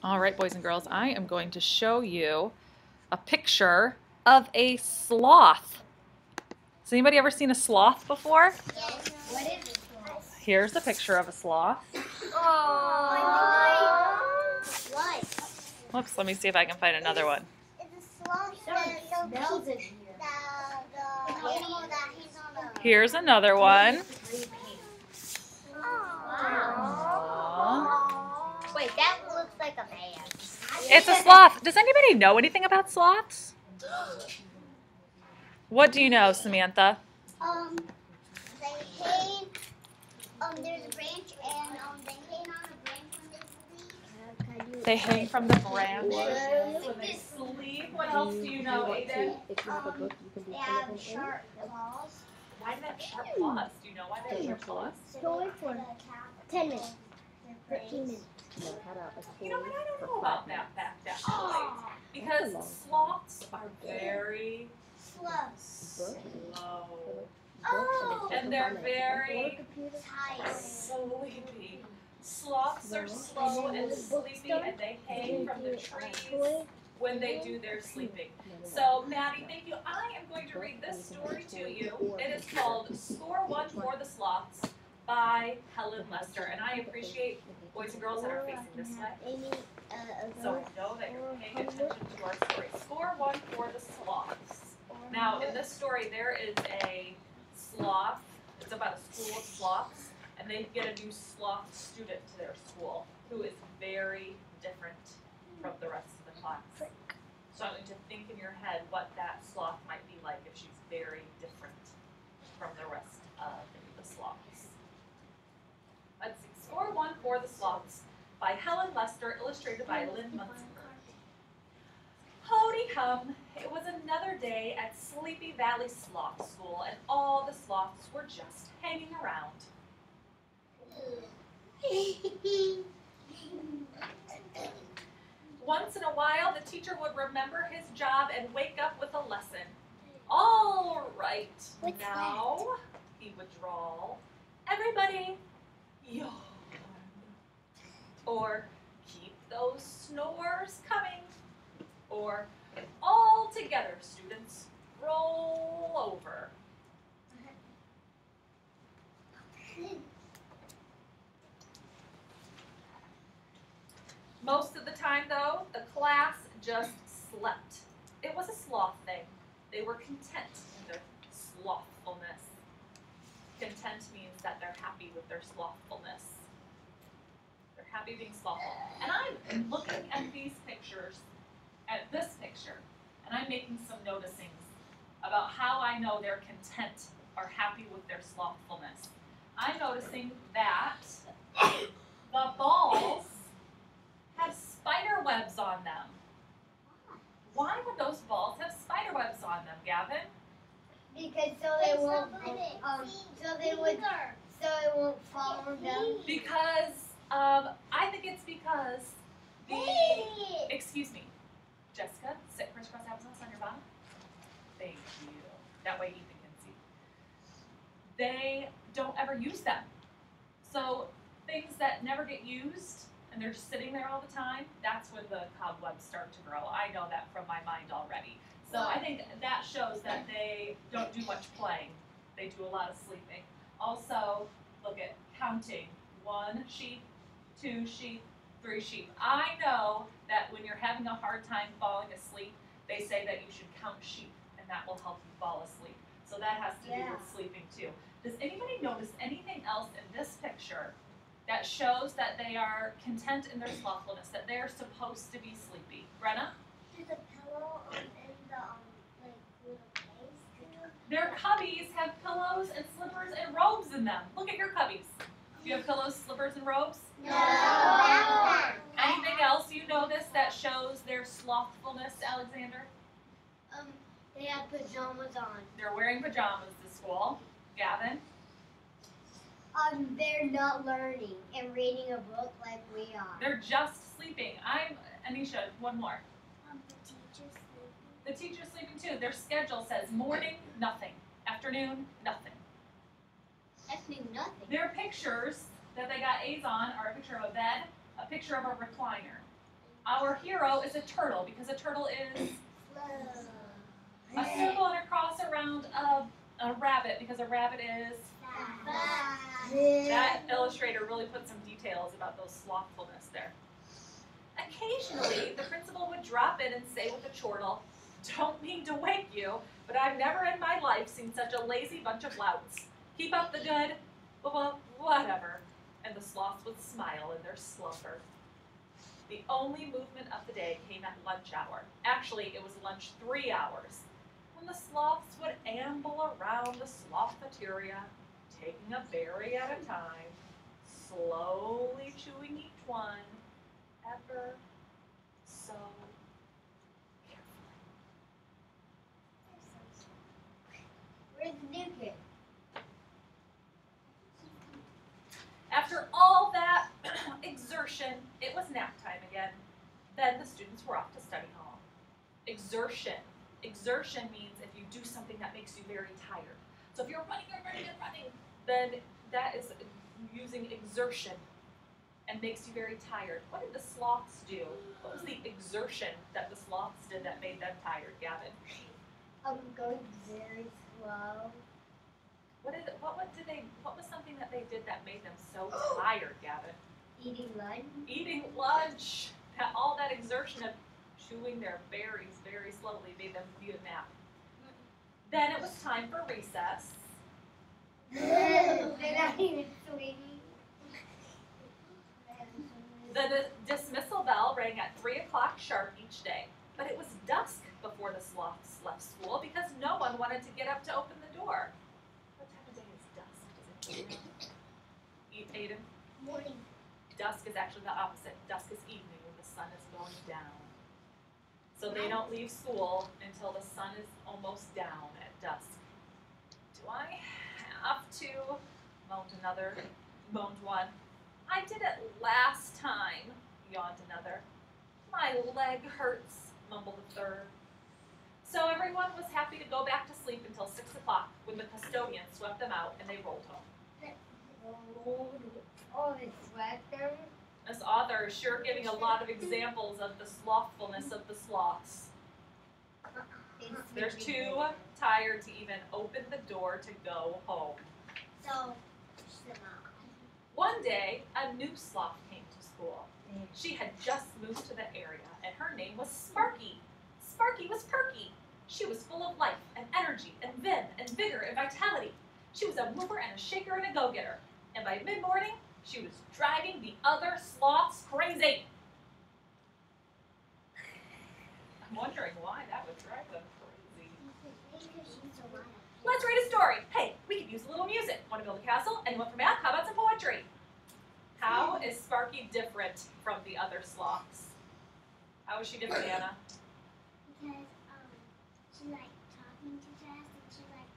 All right, boys and girls, I am going to show you a picture of a sloth. Has anybody ever seen a sloth before? Yes. What is it? Here's a picture of a sloth. Oh. What? Whoops, let me see if I can find another one. It's a sloth that smells in here. The animal that he's on a... Here's another one. Aww. Wait, that looks like a man. It's a sloth. Does anybody know anything about sloths? What do you know, Samantha? They hang, there's a branch and they hang on a branch when they sleep. They hang from the branch when they sleep. What else do you know, Aiden? They have sharp claws. Why do they have sharp claws? Do you know why they have sharp claws? Going for 10 minutes. 13 minutes. You know what? I don't know about that fact actually. Because sloths are very slow. Oh! And they're very Tight. sleepy. Sloths are slow and sleepy and they hang from the trees when they do their sleeping. So, Maddie, thank you. I am going to read this story to you. It is called Score One for the Sloths by Helen Lester. And I appreciate boys and girls that are facing this way. So I know that you're paying attention to our story. Score One for the Sloths. Now, in this story, there is a sloth. It's about a school of sloths, and they get a new sloth student to their school who is very different from the rest of the class. So I want you to think in your head what that sloth might be like if she's very different from the rest of the sloths. Let's see. Score One for the Sloths by Helen Lester, illustrated by Lynn Munson. Howdy hum, it was another day at Sleepy Valley Sloth School, and all the sloths were just hanging around. Once in a while, the teacher would remember his job and wake up with a lesson. All right, now, he would drawl, everybody, yawn. Or keep those snores coming. Or all together, students, roll over. Most of the time, though, the class just slept. It was a sloth thing. They were content in their slothfulness. Content means that they're happy with their slothfulness. They're happy being slothful. And I'm looking at these pictures, at this picture, and I'm making some noticings about how I know they're content or happy with their slothfulness. I'm noticing that the balls have spider webs on them. Why would those balls have spider webs on them, Gavin? Because so it won't fall down. Because I think it's because excuse me, Jessica, sit crisscross applesauce on your bottom. Thank you. That way Ethan can see. They don't ever use them. So things that never get used and they're just sitting there all the time, that's when the cobwebs start to grow. I know that from my mind already. So I think that shows that they don't do much playing. They do a lot of sleeping. Also, look at counting. 1 sheep, 2 sheep, 3 sheep. I know that when you're having a hard time falling asleep, they say that you should count sheep, and that will help you fall asleep. So that has to do with sleeping too. Does anybody notice anything else in this picture that shows that they are content in their slothfulness, that they're supposed to be sleepy? Brenna? There's a pillow in the little place too. Their cubbies have pillows and slippers and robes in them. Look at your cubbies. Do you have pillows, slippers, and robes? No. Anything else you notice that shows their slothfulness, Alexander? They have pajamas on. They're wearing pajamas to school. Gavin? They're not learning and reading a book like we are. They're just sleeping. Anisha, one more. The teacher's sleeping. The teacher's sleeping too. Their schedule says morning, nothing. Afternoon, nothing. Afternoon, nothing. Their pictures that they got A's on are a picture of a bed, a picture of a recliner. Our hero is a turtle because a turtle is a circle and a cross around a rabbit because a rabbit is. That illustrator really put some details about those slothfulness there. Occasionally, the principal would drop in and say with the chortle, "Don't mean to wake you, but I've never in my life seen such a lazy bunch of louts. Keep up the good, well, whatever." And the sloths would smile in their slumber. The only movement of the day came at lunch hour. Actually, it was lunch 3 hours, when the sloths would amble around the slothfeteria, taking a berry at a time, slowly chewing each one, ever so carefully. Where's the new kid? After all that exertion, it was nap time again. Then the students were off to study hall. Exertion. Exertion means if you do something that makes you very tired. So if you're running, then that is using exertion and makes you very tired. What did the sloths do? What was the exertion that the sloths did that made them tired, Gavin? Going very slow. What was something that they did that made them so tired, Gavin? Eating lunch. Eating lunch. All that exertion of chewing their berries very slowly made them need a nap. Then it was time for recess. They're not even sleeping. The dismissal bell rang at 3 o'clock sharp each day, but it was dusk before the sloths left school because no one wanted to get up to open the door. What time of day is dusk? Does it Aiden? Morning. Dusk is actually the opposite. Dusk is evening when the sun is going down. So they don't leave school until the sun is almost down at dusk. Do I have to? Moaned one. I did it last time, yawned another. My leg hurts, mumbled a third. So everyone was happy to go back to sleep until 6 o'clock when the custodian swept them out and they rolled home. Oh, they swept them? This author is sure giving a lot of examples of the slothfulness of the sloths. They're too tired to even open the door to go home. So, One day, a new sloth came to school. She had just moved to the area, and her name was Sparky. Sparky was perky. She was full of life and energy and vim and vigor and vitality. She was a mover and a shaker and a go-getter. And by mid-morning, she was driving the other sloths crazy. I'm wondering why that would drive them crazy. Let's read a story. Hey, we could use a little music. Want to build a castle? Anyone for math? How about some poetry? How is Sparky different from the other sloths? How is she different, Anna? Because she like talking too fast and she like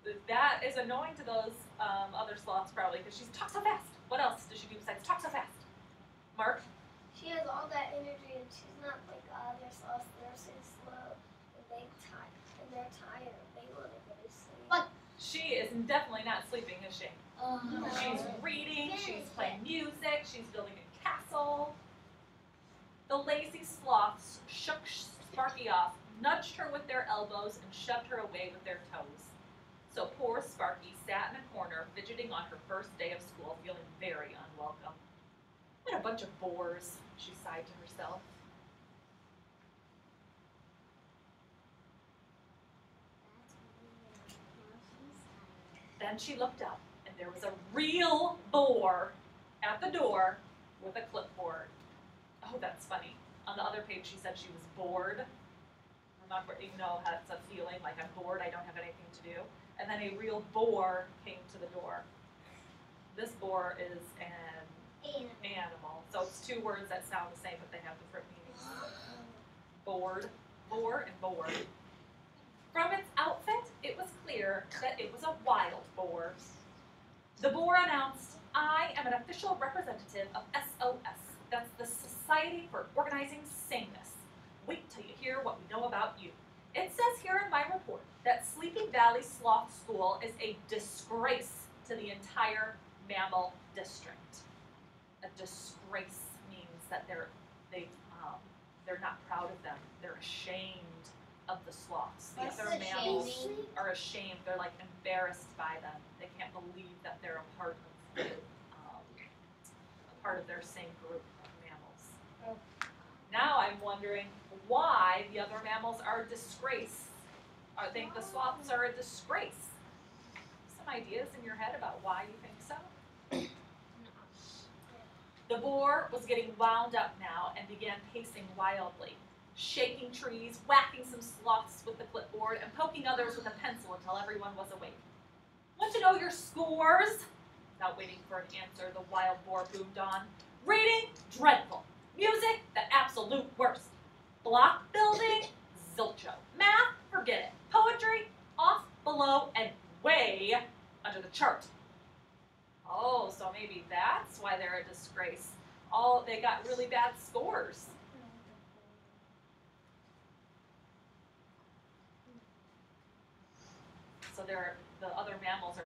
annoying. That is annoying to those other sloths probably because she talks so fast. What else does she do besides talk so fast? Mark? She has all that energy and she's not like other sloths. They're so slow and they're tired. They want to go to sleep. She is definitely not sleeping, is she? She's reading, she's playing music, she's building a castle. The lazy sloths shook Sparky off, nudged her with their elbows, and shoved her away with their toes. So poor Sparky sat in a corner, fidgeting on her first day of school, feeling very unwelcome. What a bunch of bores, she sighed to herself. Then she looked up, and there was a real boar at the door with a clipboard. Oh, that's funny. On the other page, she said she was bored. Remember, you know, that's a feeling like I'm bored, I don't have anything to do. And then a real boar came to the door. This boar is an animal. So it's two words that sound the same, but they have different meanings. Bored, boar, and board. From its outfit, it was clear that it was a wild boar. The boar announced, "I am an official representative of SOS. That's the Society for Organizing Sameness. Wait till you hear what we know about you. It says here in my report that Sleepy Valley Sloth School is a disgrace to the entire mammal district." A disgrace means that they've proud of them. They're ashamed of the sloths. The What's other the mammals shaming? are ashamed. They're like embarrassed by them. They can't believe that they're a part of their same group of mammals. Now I'm wondering why the other mammals are a disgrace. I think the sloths are a disgrace. Some ideas in your head about why you think so? The boar was getting wound up now and began pacing wildly, shaking trees, whacking some sloths with the clipboard, and poking others with a pencil until everyone was awake. Want to know your scores? Without waiting for an answer, the wild boar boomed on. Reading, dreadful. Music, the absolute worst. Block building, zilcho. Math, forget it. Poetry, off, below, and way under the chart. Oh, so maybe that's why they're a disgrace. They got really bad scores. So the other mammals are